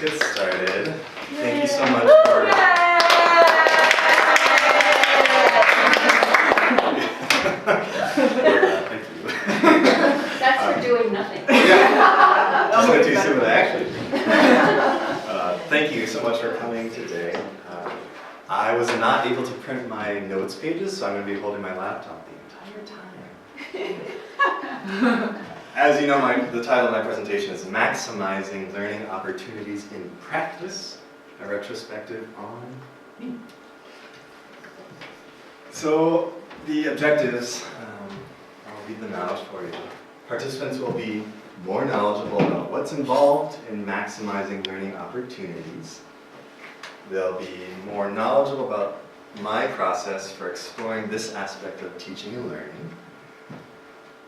get started. Thank you so much for... Thank you. That's for doing nothing. Yeah. Just let you see what I actually do. Thank you so much for coming today. I was not able to print my notes pages, so I'm going to be holding my laptop the entire time. As you know, the title of my presentation is Maximizing Learning Opportunities in Practice, a retrospective on me. So the objectives, I'll read them out for you. Participants will be more knowledgeable about what's involved in maximizing learning opportunities. They'll be more knowledgeable about my process for exploring this aspect of teaching and learning.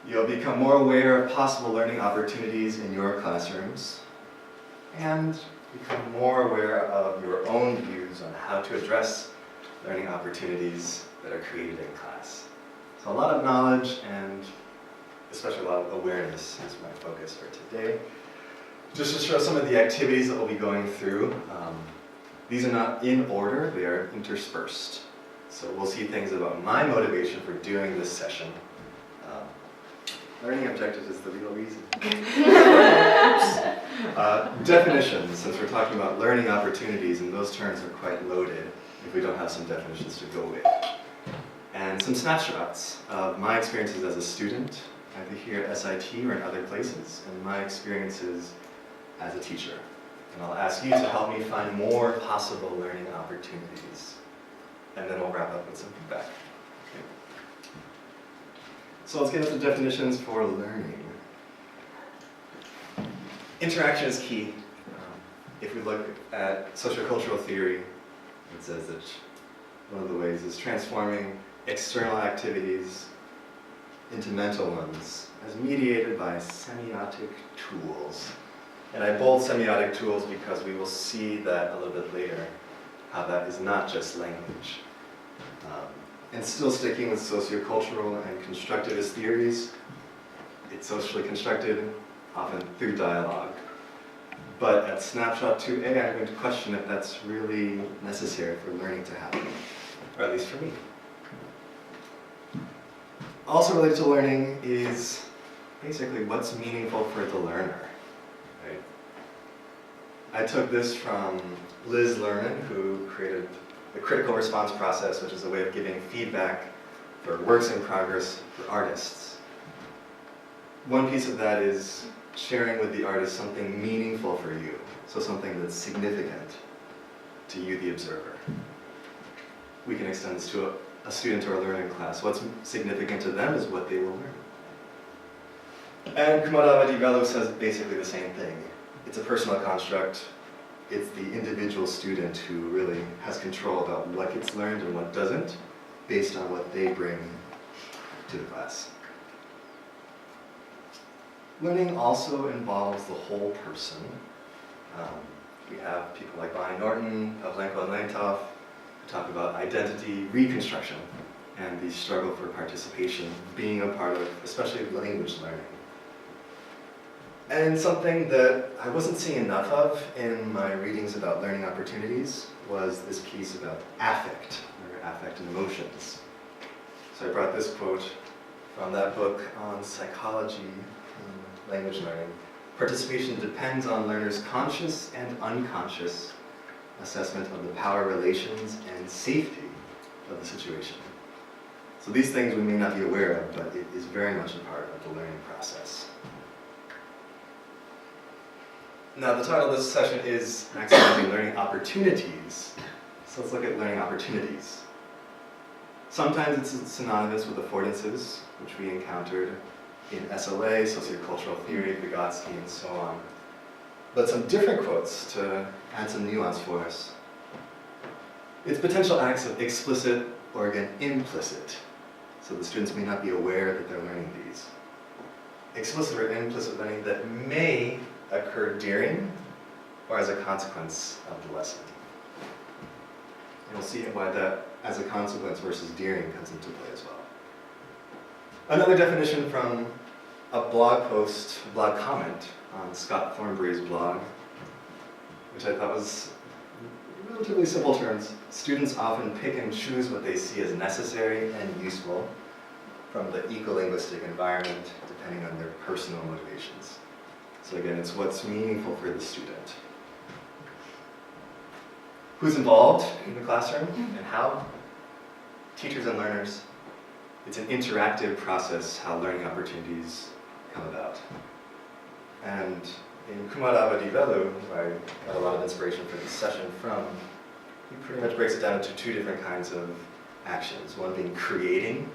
You'll become more aware of possible learning opportunities in your classrooms and become more aware of your own views on how to address learning opportunities that are created in class. So a lot of knowledge and especially a lot of awareness is my focus for today. Just to show some of the activities that we'll be going through. These are not in order, they are interspersed. So we'll see things about my motivation for doing this session. Learning objectives is the real reason. Definitions, since we're talking about learning opportunities, and those terms are quite loaded if we don't have some definitions to go with. And some snapshots of my experiences as a student, either here at SIT or in other places, and my experiences as a teacher. And I'll ask you to help me find more possible learning opportunities. And then we'll wrap up with some feedback. Okay. So let's get into definitions for learning. Interaction is key. If we look at sociocultural theory, it says that one of the ways is transforming external activities into mental ones as mediated by semiotic tools. And I bold semiotic tools because we will see that a little bit later, how that is not just language. And still sticking with sociocultural and constructivist theories, it's socially constructed, often through dialogue. But at Snapshot 2A, I'm going to question if that's really necessary for learning to happen, or at least for me. Also related to learning is basically what's meaningful for the learner. Right? I took this from Liz Lerman, who created the critical response process, which is a way of giving feedback for works in progress for artists. One piece of that is sharing with the artist something meaningful for you, so something that's significant to you, the observer. We can extend this to a student or a learner in class. What's significant to them is what they will learn. And Kumadavati Velu says basically the same thing. It's a personal construct. It's the individual student who really has control about what gets learned and what doesn't, based on what they bring to the class. Learning also involves the whole person. We have people like Bonnie Norton, Pavlenko, and Leitov who talk about identity reconstruction and the struggle for participation being a part of, especially language learning. And something that I wasn't seeing enough of in my readings about learning opportunities was this piece about affect, or affect and emotions. So I brought this quote from that book on psychology and language learning. Participation depends on learners' conscious and unconscious assessment of the power relations and safety of the situation. So these things we may not be aware of, but it is very much a part of the learning process. Now, the title of this session is Maximizing Learning Opportunities. So let's look at learning opportunities. Sometimes it's synonymous with affordances, which we encountered in SLA, sociocultural theory, Vygotsky, and so on. But some different quotes to add some nuance for us. It's potential acts of explicit or, again, implicit. So the students may not be aware that they're learning these. Explicit or implicit learning that may occur during or as a consequence of the lesson. And we'll see why that as a consequence versus during comes into play as well. Another definition from a blog post, a blog comment on Scott Thornbury's blog. which I thought was in relatively simple terms. Students often pick and choose what they see as necessary and useful from the eco-linguistic environment, depending on their personal motivations. So again, it's what's meaningful for the student. Who's involved in the classroom and how? Teachers and learners. It's an interactive process how learning opportunities come about. And in Kumarava di Velu, who I got a lot of inspiration for this session from, he pretty much breaks it down into two different kinds of actions. One being creating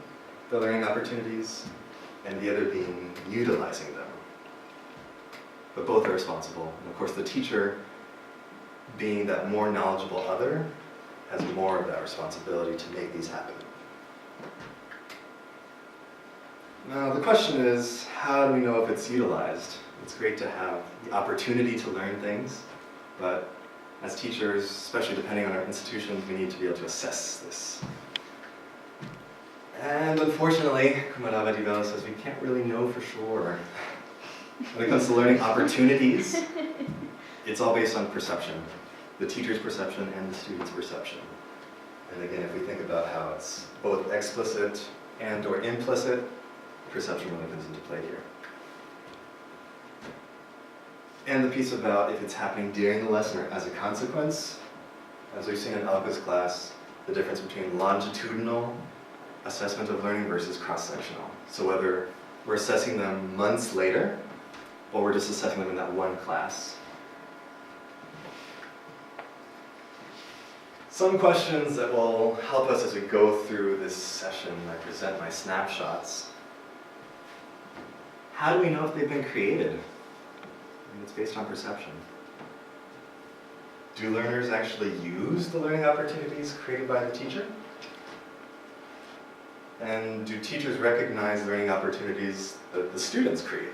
the learning opportunities, and the other being utilizing them. But both are responsible. And of course, the teacher, being that more knowledgeable other, has more of that responsibility to make these happen. Now, the question is, how do we know if it's utilized? It's great to have the opportunity to learn things, but as teachers, especially depending on our institutions, we need to be able to assess this. And unfortunately, Kumarava di Velu says we can't really know for sure. When it comes to learning opportunities, it's all based on perception. The teacher's perception and the student's perception. And again, if we think about how it's both explicit and or implicit, perception really comes into play here. And the piece about if it's happening during the lesson or as a consequence, as we've seen in Alka's class, the difference between longitudinal assessment of learning versus cross-sectional. So whether we're assessing them months later, or we're just assessing them in that one class. Some questions that will help us as we go through this session. I present my snapshots. How do we know if they've been created? I mean, it's based on perception. Do learners actually use the learning opportunities created by the teacher? And do teachers recognize learning opportunities that the students create?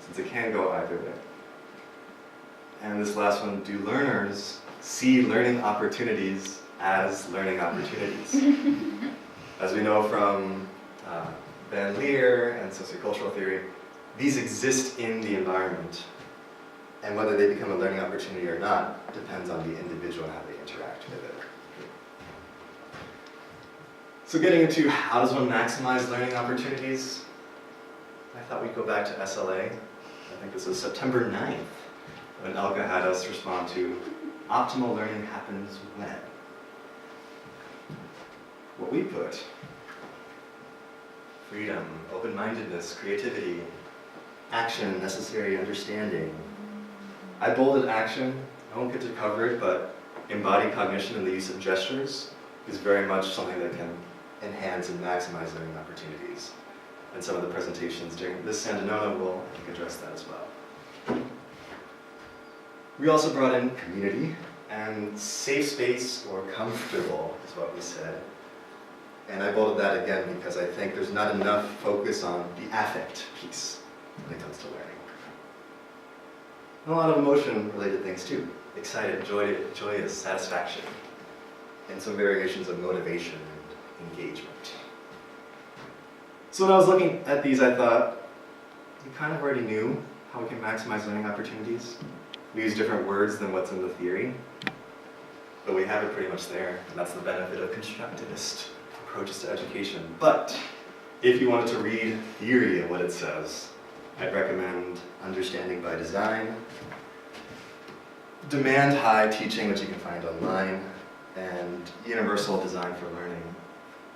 Since it can go either way. And this last one, do learners see learning opportunities as learning opportunities? As we know from Van Leer and sociocultural theory, these exist in the environment. And whether they become a learning opportunity or not depends on the individual and how they interact with it. So getting into how does one maximize learning opportunities, I thought we'd go back to SLA. I think this was September 9th when Elka had us respond to optimal learning happens when. What we put: freedom, open-mindedness, creativity, action, necessary understanding. I bolded action. I won't get to cover it, but embodied cognition and the use of gestures is very much something that can enhance and maximize learning opportunities. And some of the presentations during this Sandanona will, I think, address that as well. We also brought in community, and safe space or comfortable is what we said. And I bolded that again because I think there's not enough focus on the affect piece when it comes to learning. And a lot of emotion-related things too. Excited, joyous, satisfaction, and some variations of motivation and engagement. So when I was looking at these, I thought, we kind of already knew how we can maximize learning opportunities. We use different words than what's in the theory, but we have it pretty much there, and that's the benefit of constructivist approaches to education. But if you wanted to read theory of what it says, I'd recommend Understanding by Design, Demand High Teaching, which you can find online, and Universal Design for Learning,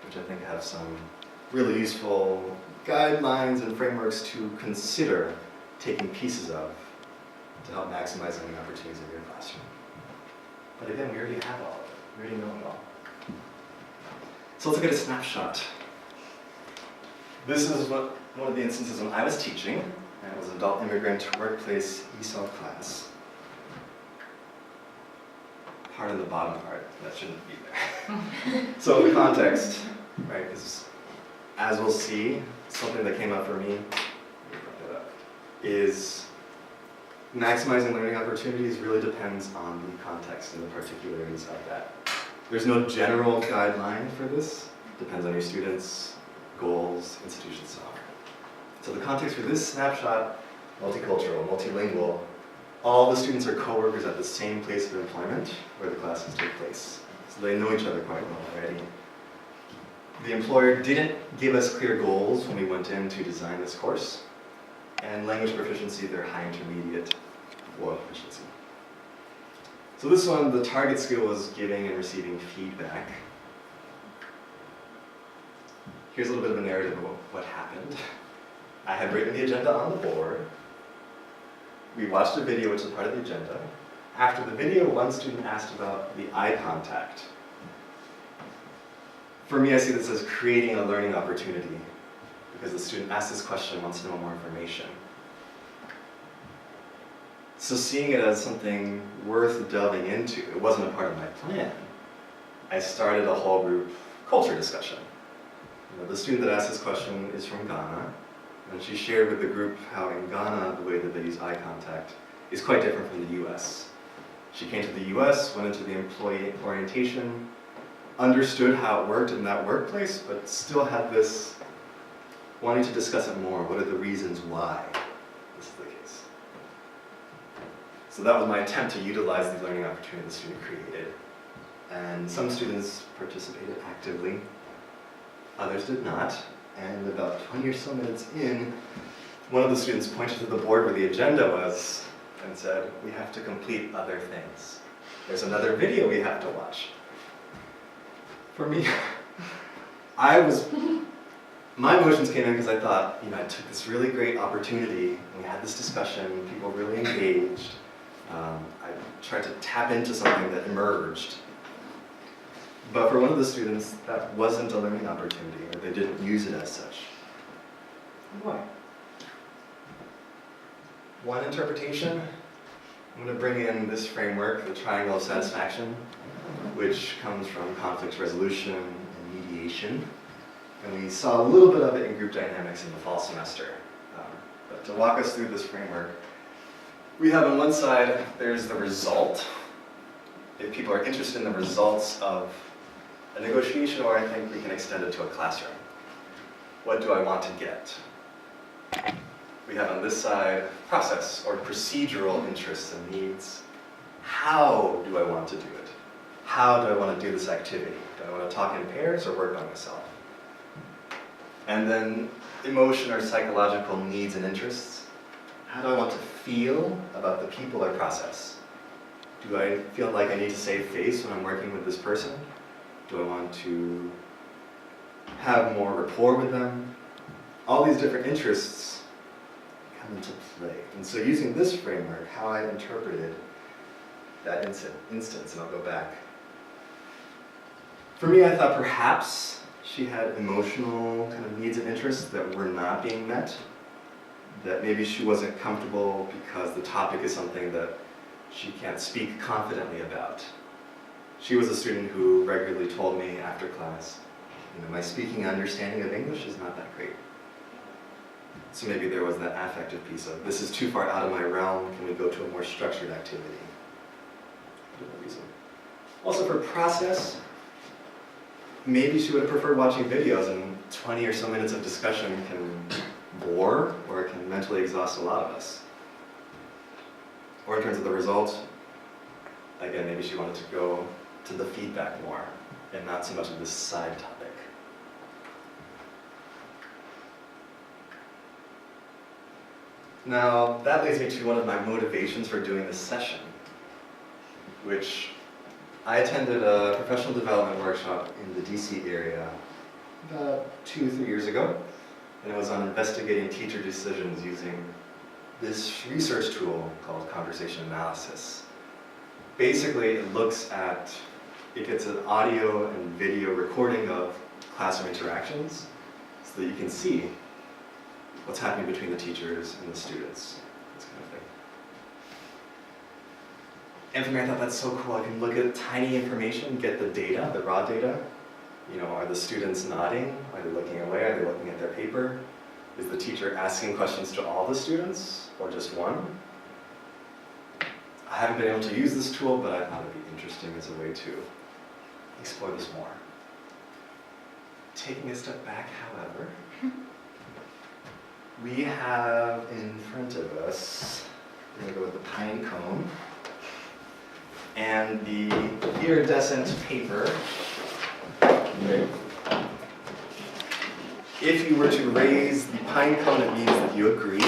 which I think have some really useful guidelines and frameworks to consider taking pieces of to help maximize learning opportunities in your classroom. But again, we already have all of it. We already know it all. So let's look at a snapshot. This is one of the instances when I was teaching, and it was adult immigrant workplace ESOL class. Part of the bottom part, that shouldn't be there. So the context, right, is, as we'll see, something that came up for me, is maximizing learning opportunities really depends on the context and the particularities of that. There's no general guideline for this. It depends on your students, goals, institution, so on. So the context for this snapshot, multicultural, multilingual, All the students are co-workers at the same place of employment where the classes take place. So they know each other quite well already. The employer didn't give us clear goals when we went in to design this course. And language proficiency, they're high intermediate oral proficiency. So this one, the target skill was giving and receiving feedback. Here's a little bit of a narrative of what happened. I had written the agenda on the board. We watched a video, which is part of the agenda. After the video, one student asked about the eye contact. For me, I see this as creating a learning opportunity because the student asked this question, wants to know more information. So seeing it as something worth delving into, it wasn't a part of my plan. I started a whole group culture discussion. The student that asked this question is from Ghana, and she shared with the group how in Ghana, the way that they use eye contact is quite different from the US. She came to the US, went into the employee orientation, understood how it worked in that workplace, but still had this wanting to discuss it more. What are the reasons why this is the case? So that was my attempt to utilize the learning opportunity the student created. And some students participated actively, others did not. And about 20 or so minutes in, one of the students pointed to the board where the agenda was and said, "We have to complete other things. There's another video we have to watch." For me, my emotions came in because I thought, I took this really great opportunity, and we had this discussion, people really engaged. I tried to tap into something that emerged. But for one of the students, that wasn't a learning opportunity, or they didn't use it as such. Why? One interpretation, I'm going to bring in this framework, the triangle of satisfaction, which comes from conflict resolution and mediation. And we saw a little bit of it in group dynamics in the fall semester. But to walk us through this framework, we have on one side, there's the result. If people are interested in the results of a negotiation, or I think we can extend it to a classroom. What do I want to get? We have on this side process or procedural interests and needs. How do I want to do it? How do I want to do this activity? Do I want to talk in pairs or work by myself? And then emotion or psychological needs and interests. How do I want to feel about the people I process? Do I feel like I need to save face when I'm working with this person? Do I want to have more rapport with them? All these different interests come into play. And so using this framework, how I interpreted that instance, and I'll go back. For me, I thought perhaps she had emotional kind of needs and interests that were not being met, that maybe she wasn't comfortable because the topic is something that she can't speak confidently about. She was a student who regularly told me after class, my speaking and understanding of English is not that great. So maybe there was that affective piece of, this is too far out of my realm, can we go to a more structured activity? Also for process, maybe she would have preferred watching videos, and 20 or so minutes of discussion can bore or it can mentally exhaust a lot of us. Or in terms of the results, again, maybe she wanted to go to the feedback more and not so much of this side topic. Now, that leads me to one of my motivations for doing this session, which I attended a professional development workshop in the DC area about 2-3 years ago, and it was on investigating teacher decisions using this research tool called conversation analysis. Basically, it gets an audio and video recording of classroom interactions so that you can see what's happening between the teachers and the students, this kind of thing. And for me, I thought that's so cool. I can look at tiny information, get the data, the raw data. Are the students nodding? Are they looking away? Are they looking at their paper? Is the teacher asking questions to all the students or just one? I haven't been able to use this tool, but I thought it'd be interesting as a way to explore this more. Taking a step back, however, we have in front of us We're going to go with the pine cone. And the iridescent paper. Okay. If you were to raise the pine cone, it means that you agree.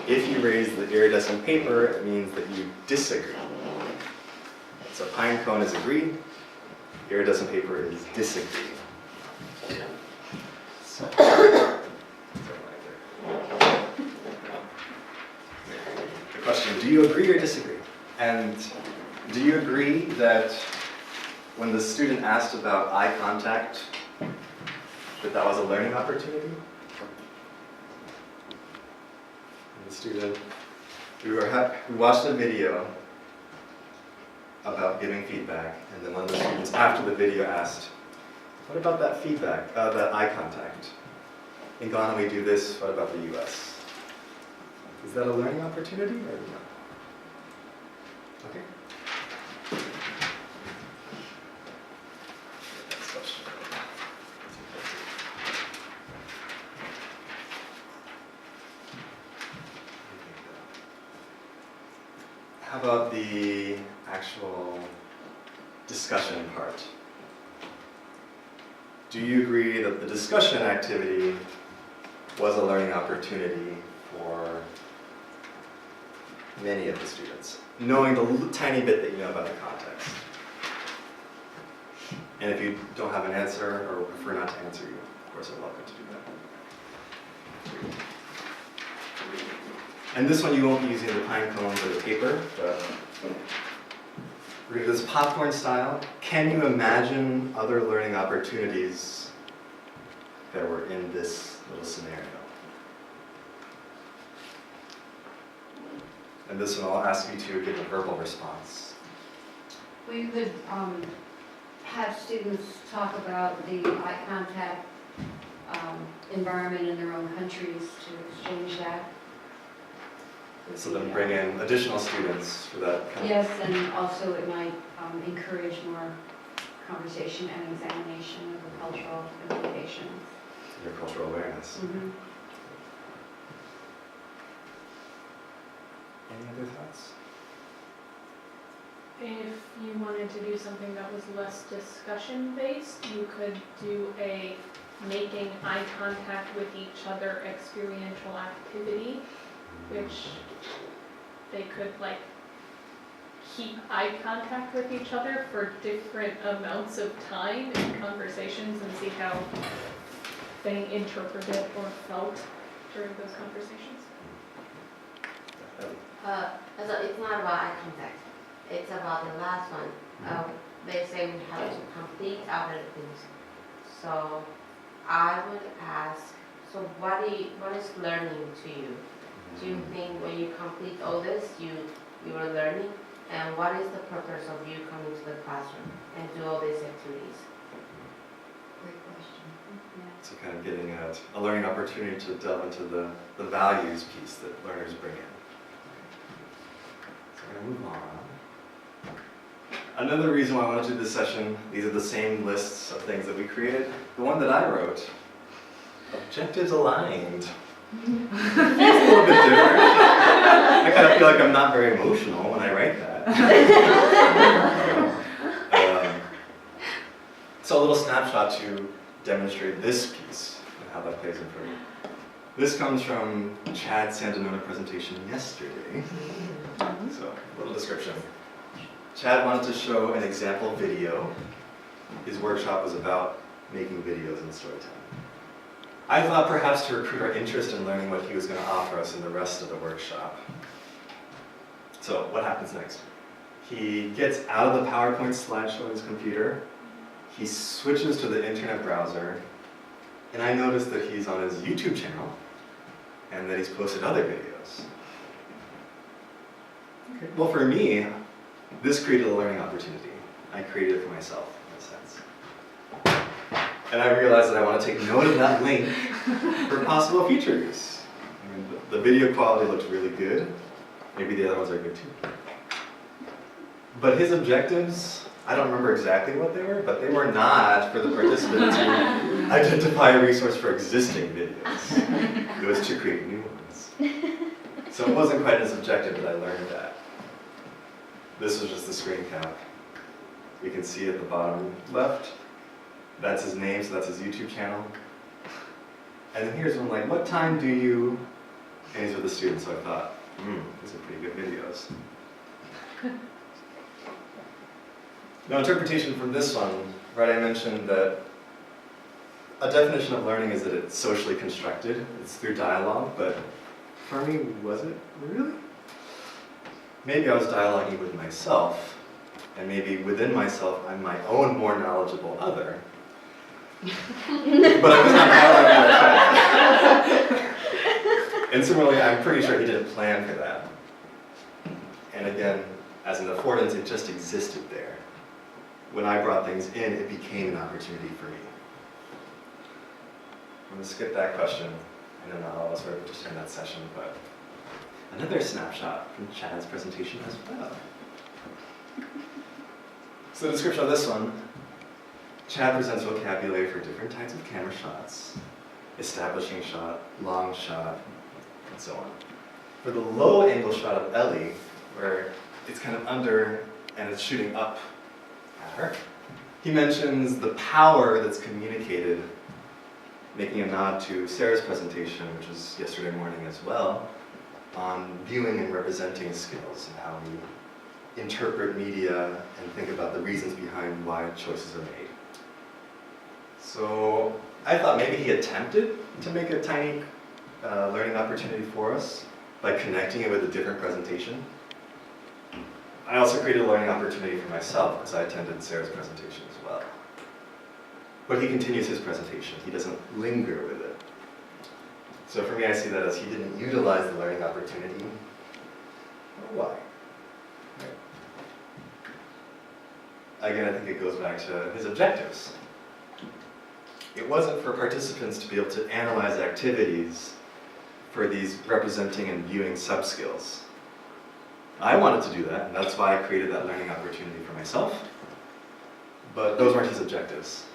If you raise the iridescent paper, it means that you disagree. So pine cone is agree, iridescent paper is disagree. So, the question, do you agree or disagree? And do you agree that when the student asked about eye contact, that was a learning opportunity? And the student, we watched a video about giving feedback, and then one of the students after the video asked, what about that feedback, that eye contact? In Ghana we do this, what about the US? Is that a learning opportunity or no? Okay. Next question. How about the actual discussion part? Do you agree that the discussion activity was a learning opportunity for many of the students, knowing the tiny bit that you know about the context? And if you don't have an answer or prefer not to answer, you of course are welcome to do that. And this one you won't be using the pine cones or the paper, but we're going to do this popcorn style. Can you imagine other learning opportunities that were in this little scenario? And this one I'll ask you to give a verbal response. We could have students talk about the eye contact environment in their own countries to exchange that. So then bring in additional students for that kind of... Yes, and also it might encourage more conversation and examination of the cultural implications. Your cultural awareness. Mm-hmm. Any other thoughts? If you wanted to do something that was less discussion-based, you could do a making eye contact with each other experiential activity, which they could like keep eye contact with each other for different amounts of time in conversations and see how they interpreted or felt during those conversations. So it's not about eye contact. It's about the last one. They say we have to complete other things. So I would ask, so what is learning to you? Do you think when you complete all this, you are learning? And what is the purpose of you coming to the classroom and do all these activities? Great question. Yeah. So kind of getting at a learning opportunity to delve into the values piece that learners bring in. So we're going to move on. Another reason why I wanted to do this session, these are the same lists of things that we created. The one that I wrote, objectives aligned. Feels a little bit different. I kind of feel like I'm not very emotional when I write that. So a little snapshot to demonstrate this piece and how that plays in for you. This comes from Chad's Sandanona presentation yesterday. So a little description. Chad wanted to show an example video. His workshop was about making videos in storytelling. I thought perhaps to recruit our interest in learning what he was going to offer us in the rest of the workshop. So what happens next? He gets out of the PowerPoint slideshow on his computer, he switches to the internet browser, and I noticed that he's on his YouTube channel, and that he's posted other videos. Okay. Well, for me, this created a learning opportunity. I created it for myself, in a sense. And I realized that I want to take note of that link for possible future use. I mean, the video quality looked really good. Maybe the other ones are good too. But his objectives, I don't remember exactly what they were, but they were not for the participants to identify a resource for existing videos. It was to create new ones. So it wasn't quite as objective, but I learned that. This was just the screen cap. You can see at the bottom left, that's his name, so that's his YouTube channel. And then here's one like, what time do you, and he's with the students, so I thought, these are pretty good videos. Now, interpretation from this one, right, I mentioned that a definition of learning is that it's socially constructed, it's through dialogue, but for me, was it really? Maybe I was dialoguing with myself, and maybe within myself, I'm my own more knowledgeable other. But I was not dialoguing with my friend. And similarly, I'm pretty sure he didn't plan for that. And again, as an affordance, it just existed there. When I brought things in, it became an opportunity for me. I'm going to skip that question. I know not all of us were just in that session, but another snapshot from Chad's presentation as well. So the description of this one, Chad presents vocabulary for different types of camera shots, establishing shot, long shot, and so on. For the low angle shot of Ellie, where it's kind of under and it's shooting up at her, he mentions the power that's communicated, making a nod to Sarah's presentation, which was yesterday morning as well, on viewing and representing skills and how we interpret media and think about the reasons behind why choices are made. So I thought maybe he attempted to make a tiny learning opportunity for us by connecting it with a different presentation. I also created a learning opportunity for myself because I attended Sarah's presentation as well. But he continues his presentation. He doesn't linger with it. So for me, I see that as he didn't utilize the learning opportunity. Why? Right. Again, I think it goes back to his objectives. It wasn't for participants to be able to analyze activities for these representing and viewing sub-skills. I wanted to do that, and that's why I created that learning opportunity for myself. But those weren't his objectives.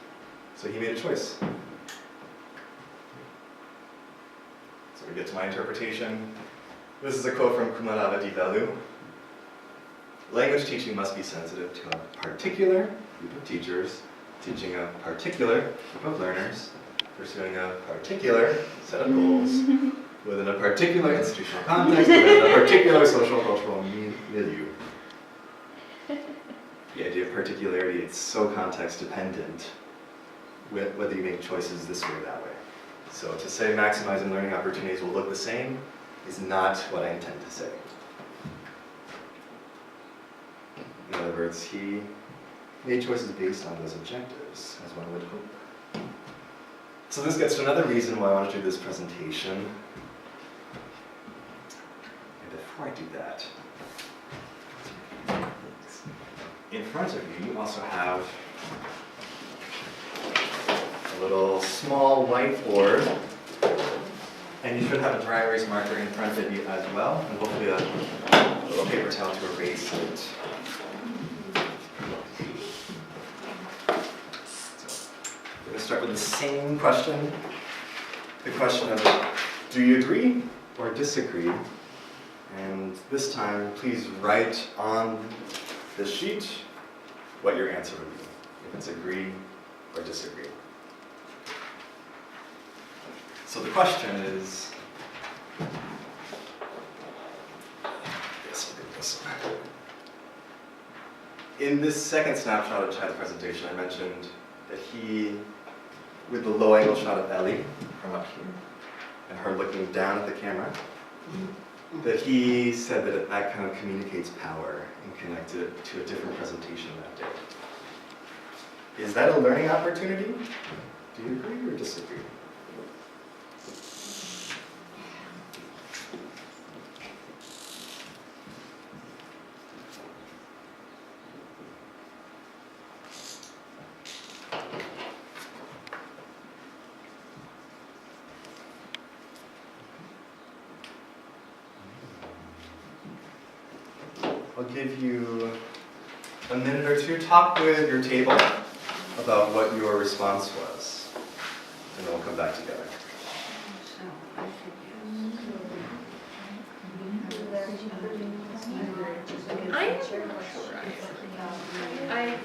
So he made a choice. So we get to my interpretation. This is a quote from Kumarava Divalu. Language teaching must be sensitive to a particular group of teachers, teaching a particular group of learners, pursuing a particular set of goals, within a particular institutional context, within a particular social cultural milieu. The idea of particularity, it's so context dependent, whether you make choices this way or that way. So to say maximizing learning opportunities will look the same is not what I intend to say. In other words, he made choices based on those objectives, as one would hope. So this gets to another reason why I want to do this presentation. And before I do that, in front of you, you also have a little small whiteboard, and you should have a dry erase marker in front of you as well, and hopefully a little paper towel to erase it. So, we're going to start with the same question. The question of, do you agree or disagree? And this time, please write on the sheet what your answer would be, if it's agree or disagree. So the question is, yes, we'll do this one. In this second snapshot of Chad's presentation, I mentioned that he, with the low angle shot of Ellie from up here, and her looking down at the camera, that he said that that kind of communicates power and connected it to a different presentation that day. Is that a learning opportunity? Do you agree or disagree? I'll give you a minute or two. Talk with your table about what your response was, and then we'll come back together.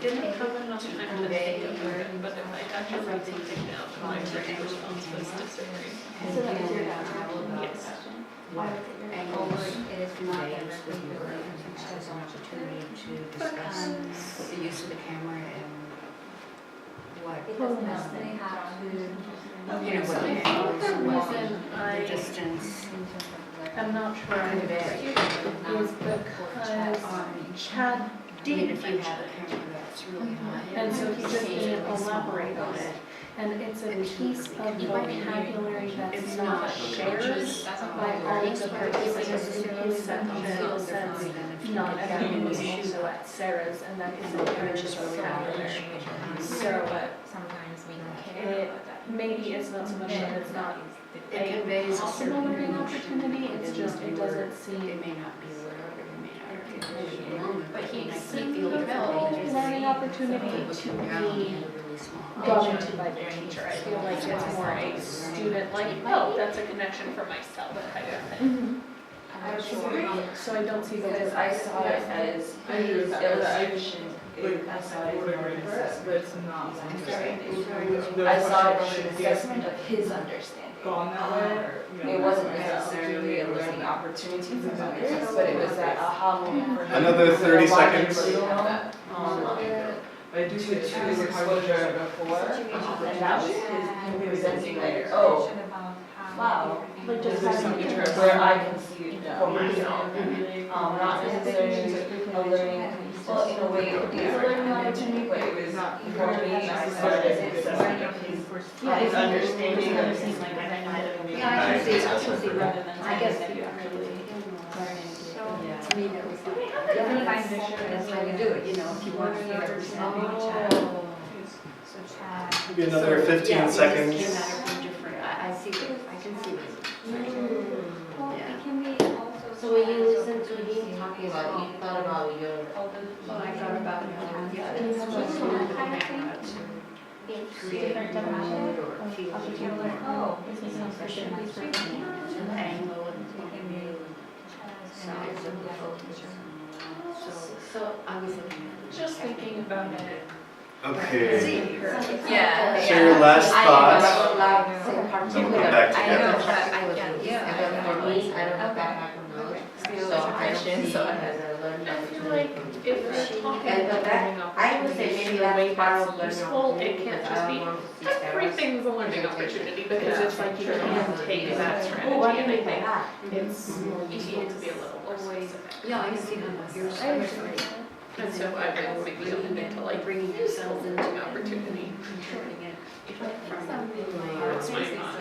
didn't have enough time to think of it, but if I had to write something down, my first response was disagree. So that was your Yes. It is not directly related to as an opportunity to discuss the use of the camera and what they have to, what the angles, the distance. I'm not sure I agree, is because Chad did If you mention have a it. camera that's really high. And so he just didn't elaborate on it. And it's a piece of vocabulary that's not shared by all of the participants in his section. It says, not everyone was also at Sarah's, and that is a very vocabulary. So Sometimes we don't care it about that. maybe it's not so much that it's not It a conveys a possible certain learning emotion. opportunity, it's just, it doesn't They seem may not be aware of it, they may not articulate it alone, But he they might seemed feel developed. simple learning opportunity to be gone into by their teacher. I feel like it's more a student, like, oh, that's a connection for myself kind of thing. So I don't see the. Because I saw it as illustration. I saw it as more of an assessment. But it's not. I saw it as an assessment of his understanding. Gone that way, or, you know, It wasn't necessarily a learning opportunity for others, but it was that aha moment for him. Another 30 seconds. I do To see his it. exposure before, and that was him presenting like, oh, wow, Like just There's having some it. where I can see it for myself. Not necessarily a learning, well, in a way, it is a learning opportunity, but it was not for me, I saw it as an assessment of his understanding of his. Yeah, I can see rather than. I guess that you actually. Yeah. To me, that was like, that's how you do it, if you want to get everything. Maybe another 15 Yeah, seconds. it just came at it from different, I see it, I can see it. Well, Yeah. it can be also. So when you listen to him talking about, you thought about your. Well, I thought about, yeah, Can you it's have just one learning kind of how thing? to It's create different mood definition? or feel. Oh. And angle and size of the focus. So I was looking at. Just thinking about it. Okay. Yeah. Share your last I thoughts. don't like so particular. Then we'll come back I together. don't have, yeah, for me, I don't have that background knowledge. So I don't see it as a learning I feel opportunity. like if we're talking And about that- learning I would say opportunities maybe in a way that's part of that's learning useful, it opportunity, can't because just I be, don't want to see steroids. everything's a learning opportunity, because it's like you can take that Oh, strategy, what and do I you think that? it's useful to be a little more specific. Yeah, I can see them, yours. And so I would maybe open it to like Bringing yourself into learning opportunity. Shortening it. That's my thought.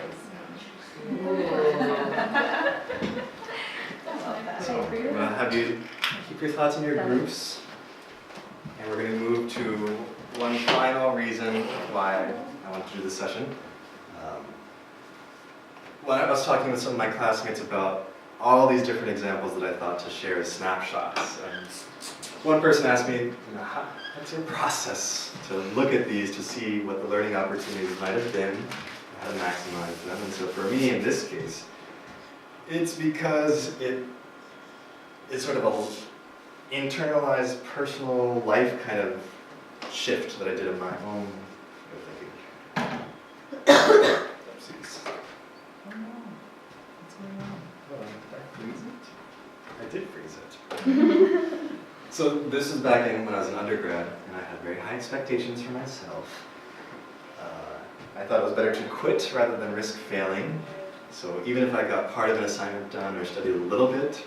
I'm gonna have you keep your thoughts in your groups. And we're gonna move to one final reason why I want to do this session. When I was talking with some of my classmates about all these different examples that I thought to share as snapshots, and one person asked me, what's your process to look at these to see what the learning opportunities might have been, how to maximize them? And so for me, in this case, it's because it's sort of a internalized personal life kind of shift that I did in my own way of thinking. Oopsies. Oh no, what's going on? Hold on, did I freeze it? I did freeze it. So this was back in when I was an undergrad, and I had very high expectations for myself. I thought it was better to quit rather than risk failing. So even if I got part of an assignment done or studied a little bit,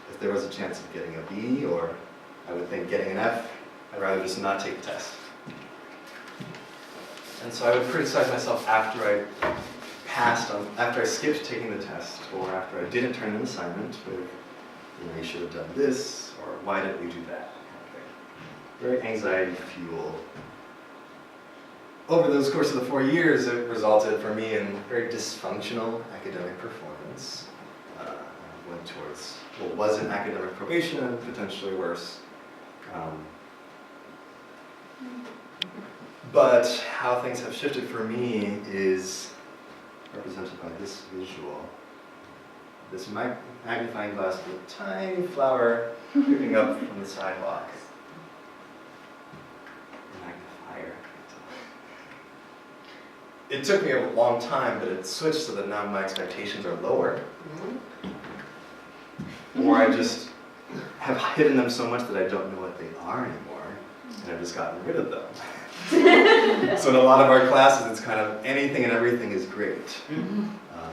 if there was a chance of getting a B, or I would think getting an F, I'd rather just not take the test. And so I would criticize myself after I after I skipped taking the test, or after I didn't turn in an assignment with, you should have done this, or why didn't you do that? Very anxiety fuel. Over those course of the 4 years, it resulted for me in very dysfunctional academic performance. Went towards what was an academic probation and potentially worse. But how things have shifted for me is represented by this visual. This magnifying glass with a tiny flower creeping up from the sidewalk. it took me a long time, but it switched so that now my expectations are lower. Or I just have hidden them so much that I don't know what they are anymore, and I've just gotten rid of them. So in a lot of our classes, it's kind of anything and everything is great.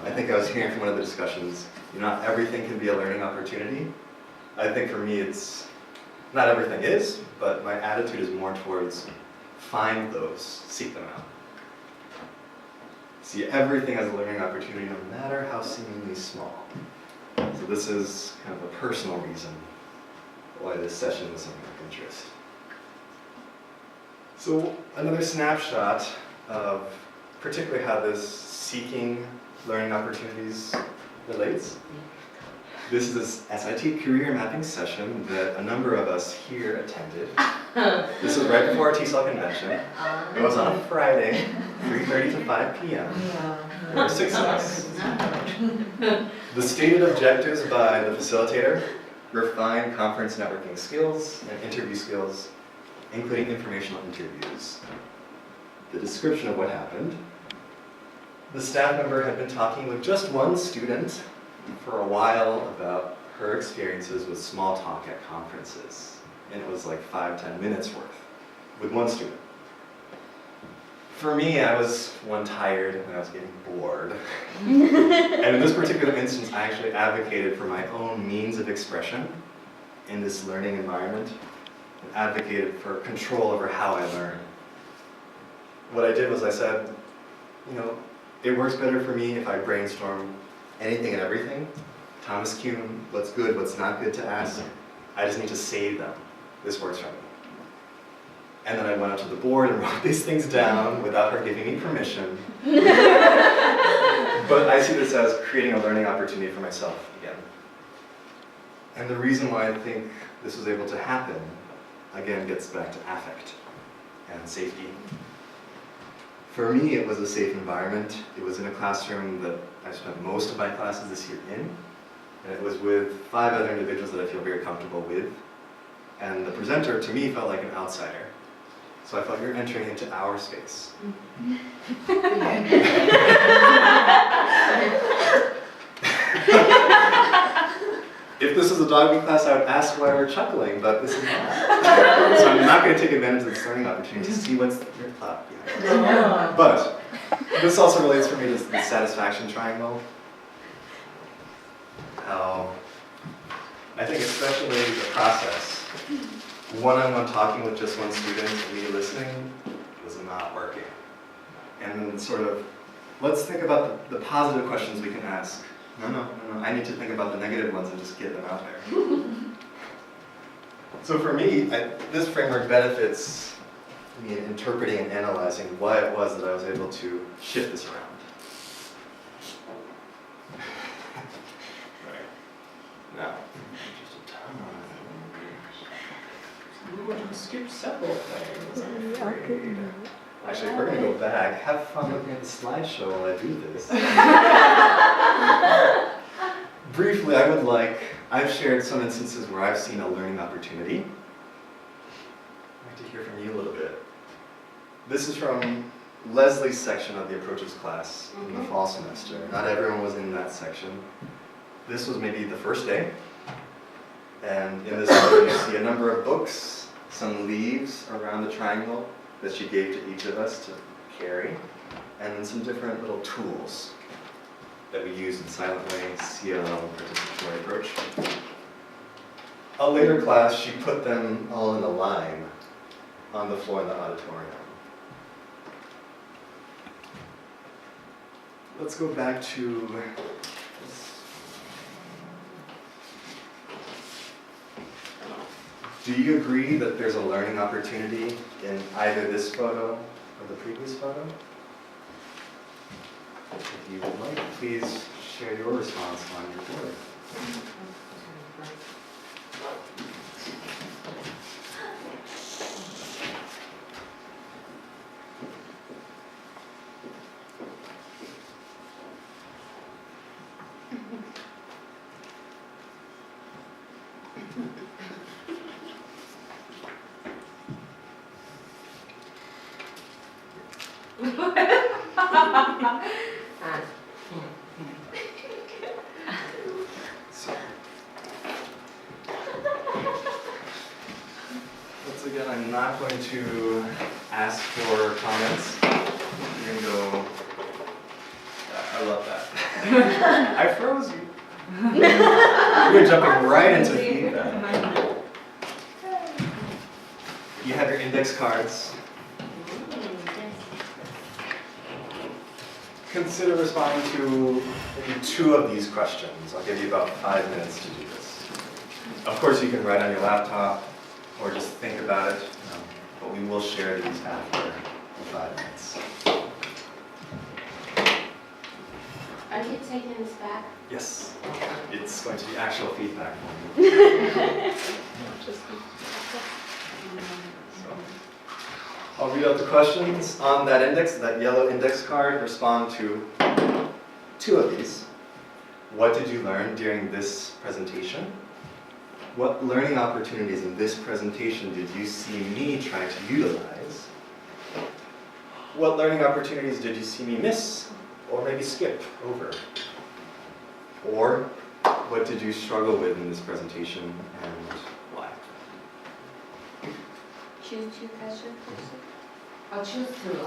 I think I was hearing from one of the discussions, not everything can be a learning opportunity. I think for me, it's not everything is, but my attitude is more towards find those, seek them out. See everything as a learning opportunity, no matter how seemingly small. So this is kind of a personal reason why this session was something of interest. So another snapshot of particularly how this seeking learning opportunities relates. This is a SIT career mapping session that a number of us here attended. This was right before our TESOL convention. It was on a Friday, 3:30 to 5 p.m. There were 6 of us. The stated objectives by the facilitator: refine conference networking skills and interview skills, including informational interviews. The description of what happened: the staff member had been talking with just one student for a while about her experiences with small talk at conferences. And it was like 5-10 minutes worth with one student. For me, I was tired and I was getting bored. And in this particular instance, I actually advocated for my own means of expression in this learning environment and advocated for control over how I learn. What I did was I said, it works better for me if I brainstorm anything and everything. Thomas Kuhn, what's good, what's not good to ask. I just need to save them. This works for me. And then I went up to the board and wrote these things down without her giving me permission. But I see this as creating a learning opportunity for myself again. And the reason why I think this was able to happen, again, gets back to affect and safety. For me, it was a safe environment. It was in a classroom that I spent most of my classes this year in. And it was with 5 other individuals that I feel very comfortable with. And the presenter, to me, felt like an outsider. So I felt you're entering into our space. If this was a doggy class, I would ask why we're chuckling, but this is not. So I'm not going to take advantage of this learning opportunity to see what's your thought behind it. But this also relates for me to the satisfaction triangle. How I think especially the process. One-on-one talking with just one student and me listening was not working. And then sort of, let's think about the positive questions we can ask. No, I need to think about the negative ones and just get them out there. So for me, this framework benefits me in interpreting and analyzing why it was that I was able to shift this around. Right. Now, we want to skip several things, I'm afraid. Actually, if we're going to go back, have fun looking at the slideshow while I do this. Briefly, I've shared some instances where I've seen a learning opportunity. I'd like to hear from you a little bit. This is from Leslie's section of the Approaches class in the fall semester. Not everyone was in that section. This was maybe the first day. And in this photo, you see a number of books, some leaves around the triangle that she gave to each of us to carry, and then some different little tools that we use in Silent Way, CLL, participatory approach. A later class, she put them all in a line on the floor in the auditorium. Let's go back to do you agree that there's a learning opportunity in either this photo or the previous photo? If you would like, please share your response on your board. again, I'm not going to ask for comments. You're gonna go, I love that. I froze you. You're jumping right into feedback. You have your index cards. Consider responding to maybe 2 of these questions. I'll give you about 5 minutes to do this. Of course, you can write on your laptop or just think about it, but we will share these after the 5 minutes. Are you taking this back? Yes, it's going to be actual feedback for you. I'll read out the questions on that index, that yellow index card. Respond to 2 of these. What did you learn during this presentation? What learning opportunities in this presentation did you see me try to utilize? What learning opportunities did you see me miss or maybe skip over? Or what did you struggle with in this presentation and why? Choose 2 questions. I'll choose 2.